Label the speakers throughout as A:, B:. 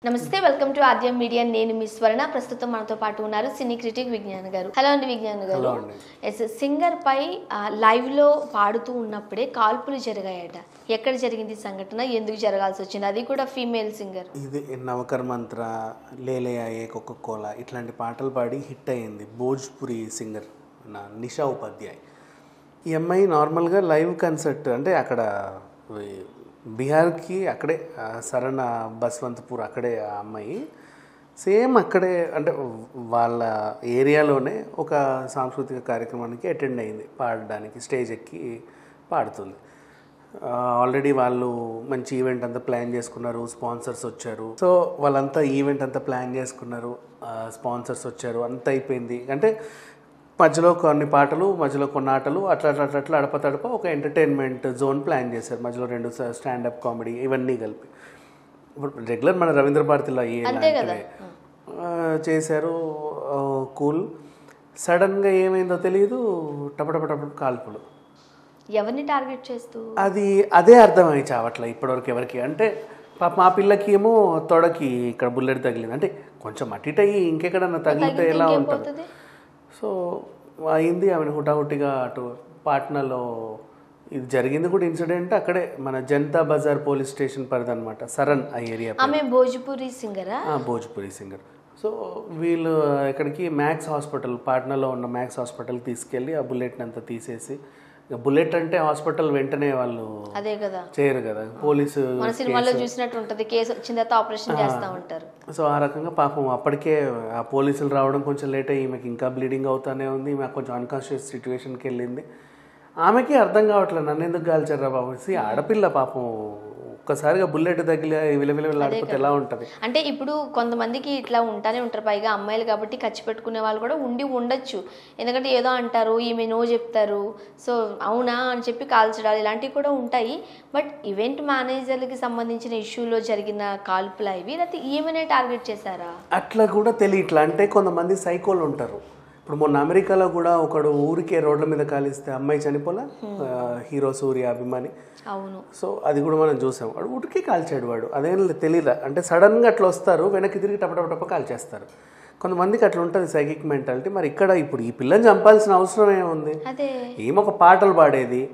A: నమస్తే welcome to Aadyam media నేను మీ స్వర్ణ ప్రస్తుతం మనతో పాటు ఉన్నారు సినీ క్రిటిక్ విజ్ఞాన్ గారు. హలో అండి విజ్ఞాన్ గారు. ఎస్ సింగర్ పై లైవ్ లో పాడుతూ ఉన్నప్పుడే కాల్పులు జరిగాయట. ఎక్కడ జరిగింది సంఘటన, ఎందుకు జరగాల్సి వచ్చింది, అది కూడా ఫీమేల్ సింగర్?
B: ఇది నవకర్ మంత్ర, లేలే ఆయే కోకో కోలా ఇట్లాంటి పాటలు పాడి హిట్ అయ్యింది భోజ్పురి సింగర్ నిషా ఉపాధ్యాయ్. ఈ అమ్మాయి నార్మల్గా లైవ్ కన్సర్ట్ అంటే అక్కడ బీహార్కి అక్కడే సరణ బస్వంతపూర్ అక్కడే ఆ అమ్మాయి సేమ్ అక్కడే అంటే వాళ్ళ ఏరియాలోనే ఒక సాంస్కృతిక కార్యక్రమానికి అటెండ్ అయింది, పాడడానికి స్టేజ్ ఎక్కి పాడుతుంది. ఆల్రెడీ వాళ్ళు మంచి ఈవెంట్ అంతా ప్లాన్ చేసుకున్నారు, స్పాన్సర్స్ వచ్చారు. సో వాళ్ళంతా ఈవెంట్ అంతా ప్లాన్ చేసుకున్నారు, స్పాన్సర్స్ వచ్చారు, అంతా అయిపోయింది. అంటే మధ్యలో కొన్ని పాటలు, మధ్యలో కొన్ని ఆటలు, అట్లా అట్లా అట్లా అడప ఒక ఎంటర్టైన్మెంట్ జోన్ ప్లాన్ చేశారు. మధ్యలో 2 స్టాండప్ కామెడీ ఇవన్నీ కలిపి ఇప్పుడు రెగ్యులర్ మన రవీంద్ర భారతిలో చేశారు. కూల్. సడన్గా ఏమైందో తెలియదు, టపటపటప కాల్పులు.
A: ఎవరిని టార్గెట్ చేస్తూ
B: అదే అర్థమై చావట్ల ఇప్పటివరకు ఎవరికి. అంటే మా పిల్లకి ఏమో తొడకి ఇక్కడ బుల్లెట్ తగిలింది, అంటే కొంచెం అటు ఇటు అయ్యి ఇంకెక్కడన్నా తగిలితే ఎలా ఉంటుంది. సో అయింది, ఆమెను హుటాహుటిగా అటు పాట్నాలో ఇది జరిగింది కూడా ఇన్సిడెంట్. అక్కడే మన జనతా బజార్ పోలీస్ స్టేషన్ పరిధి అనమాట, సరన్ ఆ ఏరియా.
A: ఆమె భోజ్పురి సింగరా?
B: భోజ్పురి సింగర్. సో వీళ్ళు ఇక్కడికి మ్యాక్స్ హాస్పిటల్, పాట్నాలో ఉన్న మ్యాక్స్ హాస్పిటల్కి తీసుకెళ్ళి ఆ బుల్లెట్ని అంతా తీసేసి, బుల్లెట్ అంటే హాస్పిటల్ వెంటనే వాళ్ళు
A: అదే కదా
B: చేయరు కదా, పోలీసు
A: మన సినిమాలో చూసినట్టు ఉంటుంది, కేసు వచ్చిన తర్వాత ఆపరేషన్ చేస్తూ ఉంటారు.
B: సో ఆ రకంగా పాపం అప్పటికే ఆ పోలీసులు రావడం కొంచెం లేట్ అయ్యి ఈమెకి ఇంకా బ్లీడింగ్ అవుతానే ఉంది. ఈమె కొంచెం అన్కాన్షియస్ సిచ్యువేషన్కి వెళ్ళింది. ఆమెకి అర్థం కావట్లేదు, నన్ను ఎందుకు కాల్చారా బాబు. ఆడపిల్ల పాపం ఒక్కసారిగా బుల్లెట్ తగిలి విలవిలాడిపోతే ఎలా ఉంటుంది.
A: అంటే ఇప్పుడు కొంతమందికి ఇట్లా ఉంటానే ఉంటారు, పైగా అమ్మాయిలు కాబట్టి ఖర్చు పెట్టుకునే వాళ్ళు కూడా ఉండొచ్చు. ఎందుకంటే ఏదో అంటారు, ఈమె నో చెప్తారు, సో అవునా అని చెప్పి కాల్చడాలు ఇలాంటివి కూడా ఉంటాయి. బట్ ఈవెంట్ మేనేజర్లకి సంబంధించిన ఇష్యూలో జరిగిన కాల్పులు ఇవి, లేకపోతే ఈమెనే టార్గెట్ చేశారా
B: అట్లా కూడా తెలియట్లా. అంటే కొంతమంది సైకోలు ఉంటారు. ఇప్పుడు మొన్న అమెరికాలో కూడా ఒకడు ఊరికే రోడ్ల మీద కాలిస్తే అమ్మాయి చనిపోలా, హీరో సూర్య అభిమాని.
A: అవును.
B: సో అది కూడా మనం చూసాం. వాడు ఊరికే కాల్చాడు, వాడు అదేం తెలియదా. అంటే సడన్గా అట్లా వస్తారు, వెనక్కి తిరిగి టపటప కాల్చేస్తారు. కొంతమందికి అట్లా ఉంటుంది సైకిక్ మెంటాలిటీ. మరి ఇక్కడ ఇప్పుడు ఈ పిల్లని చంపాల్సిన అవసరం ఏముంది? ఏమొక పాటలు పాడేది,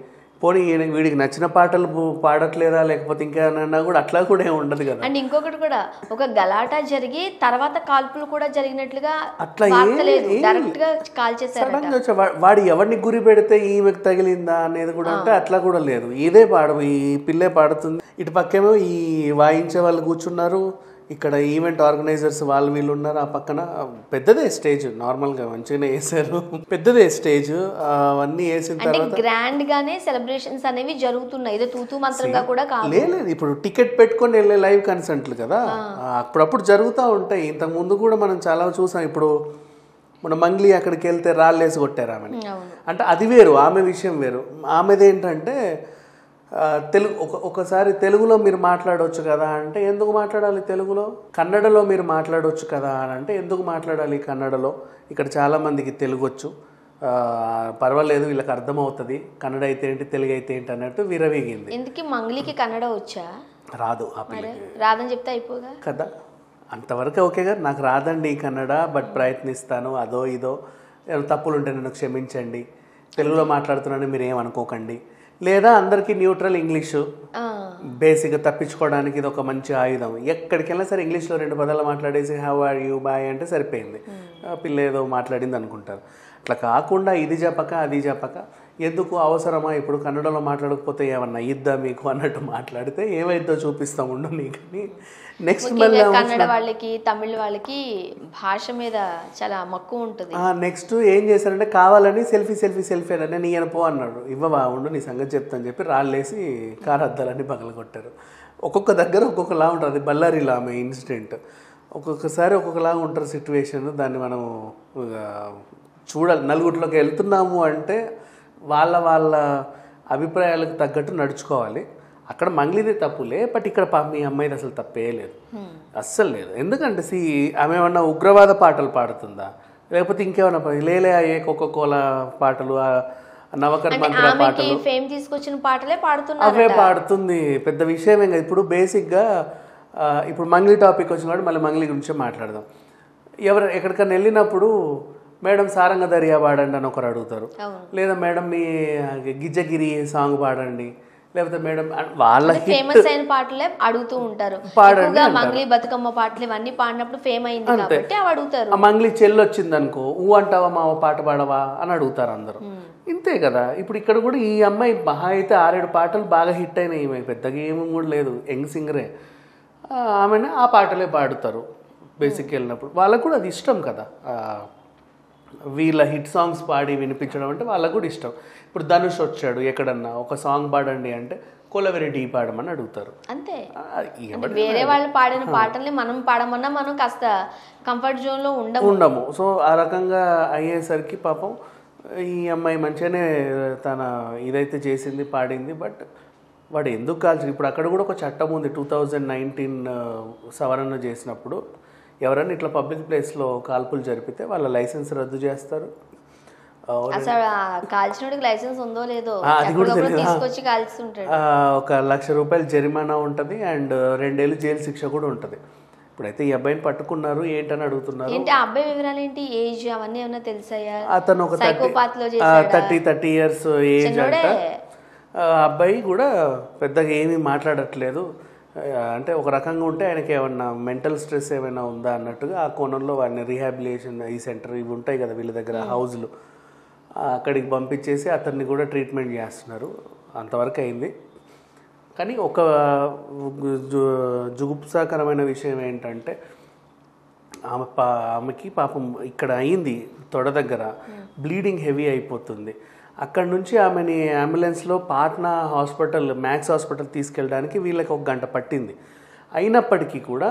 B: పోనీ వీడికి నచ్చిన పాటలు పాడట్లేదా లేకపోతే ఇంకేమన్నా కూడా అట్లా కూడా ఏమి ఉండదు కదా.
A: అండ్ ఇంకొకటి కూడా, ఒక గలాటా జరిగి తర్వాత కాల్పులు కూడా జరిగినట్లుగా
B: అట్లా
A: డైరెక్ట్ గా కాల్ చేశారు.
B: వాడు ఎవరిని గురి పెడితే ఈమెకు తగిలిందా అనేది కూడా అంటే అట్లా కూడా లేదు. ఇదే ఈ పిల్లే పాడుతుంది, ఇటు పక్కేమో ఈ వాయించే వాళ్ళు కూర్చున్నారు, ఇక్కడ ఈవెంట్ ఆర్గనైజర్స్ వాళ్ళు వీళ్ళు ఉన్నారు. ఆ పక్కన పెద్దదే స్టేజ్, నార్మల్గా మంచిగానే వేసారు, పెద్దదే స్టేజ్. అవన్నీ వేసిన తర్వాత
A: గ్రాండ్ గానే సెలబ్రేషన్స్ అనేవి జరుగుతున్నాయి, ఏదో తూతూ మంత్రంగా కూడా కాదు.
B: లేదు, ఇప్పుడు టికెట్ పెట్టుకొని వెళ్ళే లైవ్ కన్సర్ట్లు కదా, అప్పుడప్పుడు జరుగుతూ ఉంటాయి. ఇంతకు ముందు కూడా మనం చాలా చూసాం. ఇప్పుడు మన మంగ్లీ అక్కడికి వెళ్తే రాళ్ళేసి కొట్టారు ఆమెని, అంటే అది వేరు, ఆమె విషయం వేరు. ఆమెది ఏంటంటే ఒకసారి తెలుగులో మీరు మాట్లాడవచ్చు కదా అంటే ఎందుకు మాట్లాడాలి తెలుగులో, కన్నడలో మీరు మాట్లాడవచ్చు కదా అని అంటే ఎందుకు మాట్లాడాలి కన్నడలో, ఇక్కడ చాలామందికి తెలుగు వచ్చు, పర్వాలేదు వీళ్ళకి అర్థమవుతుంది, కన్నడ అయితే ఏంటి తెలుగు అయితే ఏంటి అన్నట్టు విరవీగింది.
A: ఎందుకు మంగ్లీకి కన్నడ వచ్చా?
B: రాదు, ఆ పిల్లకి
A: రాదని చెప్తే అయిపోగా
B: కదా. అంతవరకు ఓకే గారు, నాకు రాదండి కన్నడ, బట్ ప్రయత్నిస్తాను, అదో ఇదో తప్పులు ఉంటే నన్ను క్షమించండి, తెలుగులో మాట్లాడుతున్నాను మీరు ఏమనుకోకండి, లేదా అందరికీ న్యూట్రల్ ఇంగ్లీషు బేసిక్గా తప్పించుకోవడానికి ఇది ఒక మంచి ఆయుధం. ఎక్కడికి వెళ్ళినా సరే ఇంగ్లీష్లో 2 పదాలు మాట్లాడేసి హౌ ఆర్ యూ బాయ్ అంటే సరిపోయింది, పిల్ల ఏదో మాట్లాడింది అనుకుంటారు. అట్లా కాకుండా ఇది చెప్పక అది చెప్పక ఎందుకు అవసరమా, ఇప్పుడు కన్నడలో మాట్లాడకపోతే ఏమన్నా ఇద్దా మీకు అన్నట్టు మాట్లాడితే ఏమైద్దో చూపిస్తాం ఉండు నీకని. నెక్స్ట్ మళ్ళీ
A: కన్నడ వాళ్ళకి తమిళ వాళ్ళకి భాష మీద చాలా మక్కువ ఉంటుంది.
B: నెక్స్ట్ ఏం చేశారంటే కావాలని సెల్ఫీ అని నేను ఈయన పో అన్నాడు, ఇవ్వవా ఉండు నీ సంగతి చెప్తాను చెప్పి రాళ్ళేసి కారు అద్దాలన్నీ పగలగొట్టారు. ఒక్కొక్క దగ్గర ఒక్కొక్కలా ఉంటుంది. బళ్ళారిలో ఆమె ఇన్సిడెంట్ ఒక్కొక్కసారి ఒక్కొక్కలాగా ఉంటారు సిచ్యువేషన్. దాన్ని మనం చూడాలి. నలుగురిలోకి వెళ్తున్నాము అంటే వాళ్ళ అభిప్రాయాలకు తగ్గట్టు నడుచుకోవాలి. అక్కడ మంగ్లీది తప్పులే, బట్ ఇక్కడ మీ అమ్మాయిది అసలు తప్పే లేదు, అస్సలు లేదు. ఎందుకంటే ఆమె ఏమన్నా ఉగ్రవాద పాటలు పాడుతుందా, లేకపోతే ఇంకేమన్నా లేలే ఏ కోకో కోలా పాటలు, నవకర్ మంత్ర పాటలు,
A: ఫేమ్ తీసుకొచ్చిన పాటలే పాడుతున్నారు,
B: అవే పాడుతుంది. పెద్ద విషయమే కదా. ఇప్పుడు బేసిక్గా ఇప్పుడు మంగ్లీ టాపిక్ వచ్చిన కాబట్టి మళ్ళీ మంగ్లీ గురించే మాట్లాడదాం. ఎక్కడికన్నా వెళ్ళినప్పుడు మేడం సారంగ దర్యా పాడండి అని ఒకరు అడుగుతారు, లేదా మేడం మీ గిజ్జగిరి సాంగ్ పాడండి, లేకపోతే మేడం వాళ్ళ
A: ఫేమస్ అయిన పాటలే అడుగుతూ ఉంటారు. మంగ్లీ బతుకమ్మ పాటలు ఇవన్నీ పాడినప్పుడు ఫేమ్ అయింది కాబట్టి అవి అడుగుతారు.
B: ఆ మంగ్లీ చెల్లి వచ్చింది అనుకో, ఊ అంటావా మా పాట పాడవా అని అడుగుతారు అందరూ. ఇంతే కదా. ఇప్పుడు ఇక్కడ కూడా ఈ అమ్మాయి మహా అయితే 6-7 పాటలు బాగా హిట్ అయినాయి, ఈమె పెద్దగా ఏమీ కూడా లేదు, యంగ్ సింగరే. ఆమెను ఆ పాటలే పాడుతారు బేసిక్ వెళ్ళినప్పుడు. వాళ్ళకు కూడా అది ఇష్టం కదా, వీళ్ళ హిట్ సాంగ్స్ పాడి వినిపించడం అంటే వాళ్ళకు కూడా ఇష్టం. ఇప్పుడు ధనుష్ వచ్చాడు ఎక్కడన్నా ఒక సాంగ్ పాడండి అంటే కొలవెరెడ్డి పాడమని అడుగుతారు.
A: అంతే. వేరే వాళ్ళు పాడిన పాటల్ని మనం పాడమన్నా మనం కాస్త కంఫర్ట్ జోన్లో ఉండము.
B: సో ఆ రకంగా అయ్యేసరికి పాపం ఈ అమ్మాయి మంచిగానే తన ఇదైతే చేసింది, పాడింది. బట్ వాడు ఎందుకు కాల్చి, ఇప్పుడు అక్కడ కూడా ఒక చట్టం ఉంది 2019 సవరణ చేసినప్పుడు, ఎవరైనా ఇట్లా పబ్లిక్ ప్లేస్లో కాల్పులు జరిపితే వాళ్ళ లైసెన్స్ రద్దు చేస్తారు.
A: అసలు కాల్చినోడికి లైసెన్స్ ఉందో లేదో
B: అది కూడా
A: తీసుకొచ్చి కాల్చుంటాడు.
B: 1,00,000 రూపాయలు జరిమానా ఉంటుంది అండ్ 2 ఏళ్ళు జైలు శిక్ష కూడా ఉంటుంది. ఇప్పుడైతే ఈ అబ్బాయిని పట్టుకున్నారు, ఏంటని అడుగుతున్నారు.
A: ఏంటి ఆ అబ్బాయి వివరాలు ఏంటి, ఏజ్ అవన్నీ ఏమన్నా తెలుసాయా?
B: అతను ఒక 30 ఇయర్స్ ఏజ్ అంట. అబ్బాయి కూడా పెద్దగా ఏమీ మాట్లాడట్లేదు, అంటే ఒక రకంగా ఉంటే ఆయనకి ఏమన్నా మెంటల్ స్ట్రెస్ ఏమైనా ఉందా అన్నట్టుగా ఆ కోణంలో వాడిని రీహాబిలిటేషన్ ఈ సెంటర్ ఇవి ఉంటాయి కదా వీళ్ళ దగ్గర హౌజ్లు, అక్కడికి పంపించేసి అతన్ని కూడా ట్రీట్మెంట్ చేస్తున్నారు. అంతవరకు అయింది. కానీ ఒక జుగుప్సాకరమైన విషయం ఏంటంటే ఆమెకి పాపం ఇక్కడ అయింది తొడ దగ్గర బ్లీడింగ్ హెవీ అయిపోతుంది. అక్కడ నుంచి ఆమెని అంబులెన్స్లో పాట్నా హాస్పిటల్, మ్యాక్స్ హాస్పిటల్ తీసుకెళ్ళడానికి వీళ్ళకి 1 గంట పట్టింది. అయినప్పటికీ కూడా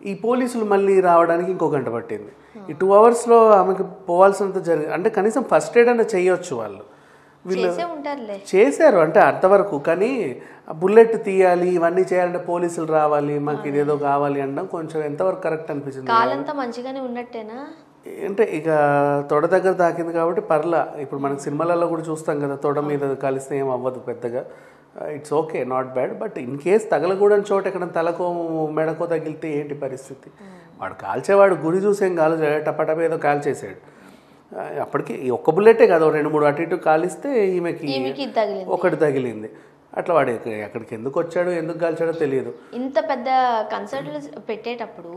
B: ఈ పోలీసులు మళ్ళీ రావడానికి ఇంకో గంట పట్టింది. ఈ 2 అవర్స్లో ఆమెకి పోవాల్సినంత అంటే కనీసం ఫస్ట్ ఎయిడ్ అన్న చేయొచ్చు వాళ్ళు, వీళ్ళు చేశారు అంటే అంతవరకు. కానీ బుల్లెట్ తీయాలి, ఇవన్నీ చేయాలంటే పోలీసులు రావాలి, మాకు ఇదేదో కావాలి అనడం కొంచెం ఎంతవరకు కరెక్ట్ అనిపించింది.
A: కాలంతా మంచిగానే ఉన్నట్టేనా
B: అంటే ఇక తొడ దగ్గర తాకింది కాబట్టి పర్లా. ఇప్పుడు మనకి సినిమాలలో కూడా చూస్తాం కదా, తొడ మీద కలిస్తే ఏం అవ్వదు పెద్దగా, it's okay, not bad. But in case తగలకూడని చోట ఎక్కడ తలకో మెడకో తగిలితే ఏంటి పరిస్థితి? వాడు కాల్చేవాడు గురి చూసేం కాలు టపటప ఏదో కాల్చేసాడు. అప్పటికి ఒక్క బుల్లెటే కదా, 2-3 అటు ఇటు కాలిస్తే ఈమెకి ఒకటి తగిలింది. అట్లా వాడు ఎక్కడికి ఎందుకు వచ్చాడు, ఎందుకు కాల్చాడో తెలియదు.
A: ఇంత పెద్ద కన్సర్ట్లు పెట్టేటప్పుడు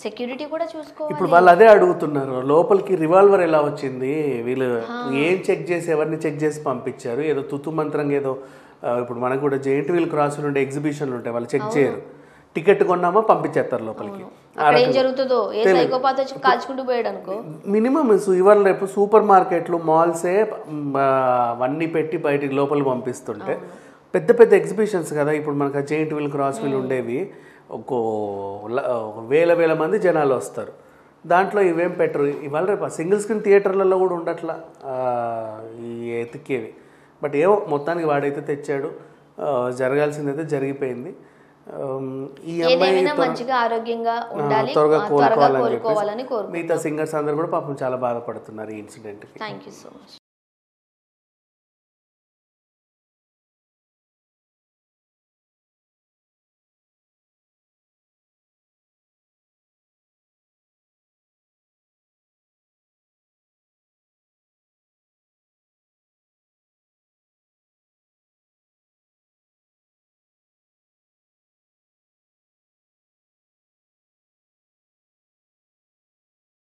A: సెక్యూరిటీ కూడా చూసుకోవాలి.
B: ఇప్పుడు వాళ్ళు అదే అడుగుతున్నారు, లోపలికి రివాల్వర్ ఎలా వచ్చింది, వీళ్ళు ఏం చెక్ చేసి ఎవరిని చెక్ చేసి పంపించారు, ఏదో తుతు మంత్రంగా ఏదో. ఇప్పుడు మనకు కూడా జెయింట్ వీల్ క్రాసులు ఉండే ఎగ్జిబిషన్లు ఉంటాయి, వాళ్ళు చెక్ చేయరు, టికెట్ కొన్నామా పంపించేస్తారు లోపలికి.
A: ఏం జరుగుతుందో ఏ సైకోపాత్ వచ్చి కాల్చుకుంటూ పోయాడు అనుకో.
B: మినిమం ఇవాళ రేపు సూపర్ మార్కెట్లు మాల్సే అవన్నీ పెట్టి బయటికి లోపలికి పంపిస్తుంటే పెద్ద పెద్ద ఎగ్జిబిషన్స్ కదా. ఇప్పుడు మనకు జెయింట్ వీల్ క్రాస్ వీల్ ఉండేవి, వేల మంది జనాలు వస్తారు, దాంట్లో ఇవేం పెట్టరు. ఇవాళ రేపు సింగిల్ స్క్రీన్ థియేటర్లలో కూడా ఉండట్లా ఈ ఎతికేవి. బట్ ఏవో మొత్తానికి వాడైతే తెచ్చాడు, జరగాల్సిందైతే జరిగిపోయింది. ఈ అమ్మాయి
A: మంచిగా ఆరోగ్యంగా ఉండాలి,
B: త్వరగా కోలుకోవాలని చెప్పేసి మిగతా సింగర్స్ అందరూ కూడా పాపం చాలా బాధపడుతున్నారు ఈ ఇన్సిడెంట్కి.
A: Thank you so much.